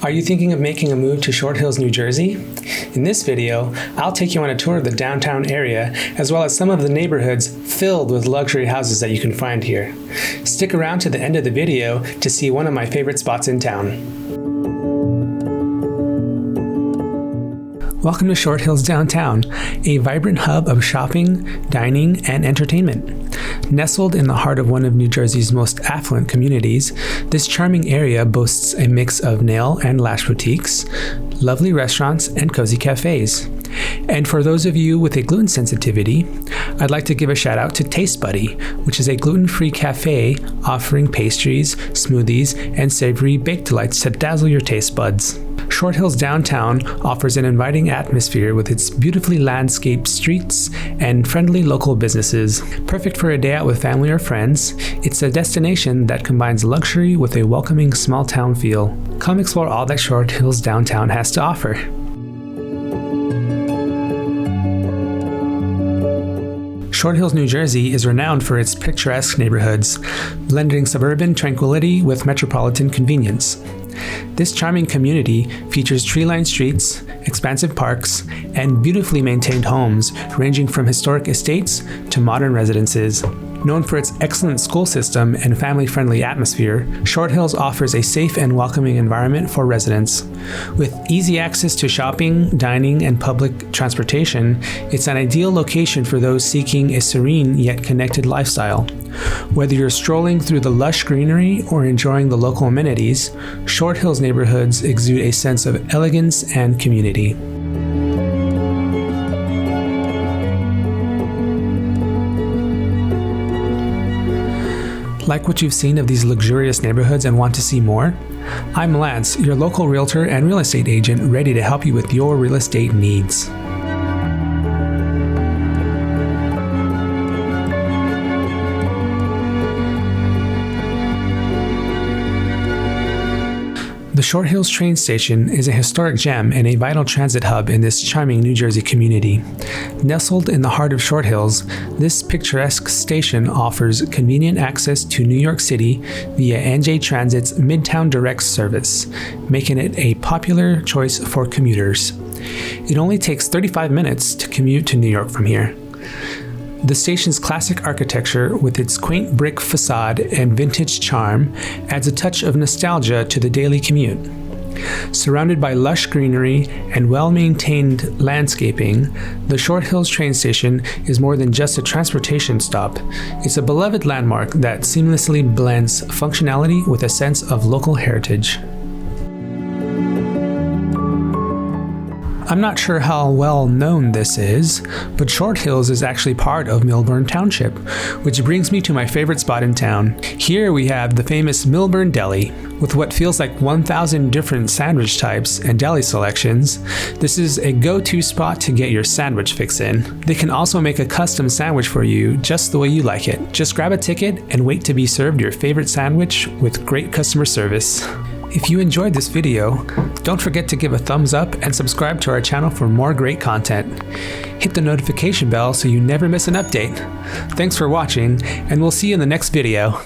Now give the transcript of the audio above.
Are you thinking of making a move to Short Hills, New Jersey? In this video, I'll take you on a tour of the downtown area, as well as some of the neighborhoods filled with luxury houses that you can find here. Stick around to the end of the video to see one of my favorite spots in town. Welcome to Short Hills Downtown, a vibrant hub of shopping, dining, and entertainment. Nestled in the heart of one of New Jersey's most affluent communities, this charming area boasts a mix of nail and lash boutiques, lovely restaurants, and cozy cafes. And for those of you with a gluten sensitivity, I'd like to give a shout out to Taste Buddy, which is a gluten-free cafe offering pastries, smoothies, and savory baked delights to dazzle your taste buds. Short Hills Downtown offers an inviting atmosphere with its beautifully landscaped streets and friendly local businesses. Perfect for a day out with family or friends, it's a destination that combines luxury with a welcoming small-town feel. Come explore all that Short Hills Downtown has to offer. Short Hills, New Jersey is renowned for its picturesque neighborhoods, blending suburban tranquility with metropolitan convenience. This charming community features tree-lined streets, expansive parks, and beautifully maintained homes ranging from historic estates to modern residences. Known for its excellent school system and family-friendly atmosphere, Short Hills offers a safe and welcoming environment for residents. With easy access to shopping, dining, and public transportation, it's an ideal location for those seeking a serene yet connected lifestyle. Whether you're strolling through the lush greenery or enjoying the local amenities, Short Hills neighborhoods exude a sense of elegance and community. Like what you've seen of these luxurious neighborhoods and want to see more? I'm Lance, your local realtor and real estate agent, ready to help you with your real estate needs. The Short Hills train station is a historic gem and a vital transit hub in this charming New Jersey community. Nestled in the heart of Short Hills, this picturesque station offers convenient access to New York City via NJ Transit's Midtown Direct service, making it a popular choice for commuters. It only takes 35 minutes to commute to New York from here. The station's classic architecture, with its quaint brick facade and vintage charm, adds a touch of nostalgia to the daily commute. Surrounded by lush greenery and well-maintained landscaping, the Short Hills train station is more than just a transportation stop. It's a beloved landmark that seamlessly blends functionality with a sense of local heritage. I'm not sure how well known this is, but Short Hills is actually part of Millburn Township, which brings me to my favorite spot in town. Here we have the famous Millburn Deli. With what feels like 1,000 different sandwich types and deli selections, this is a go-to spot to get your sandwich fix in. They can also make a custom sandwich for you just the way you like it. Just grab a ticket and wait to be served your favorite sandwich with great customer service. If you enjoyed this video, don't forget to give a thumbs up and subscribe to our channel for more great content. Hit the notification bell so you never miss an update. Thanks for watching, and we'll see you in the next video.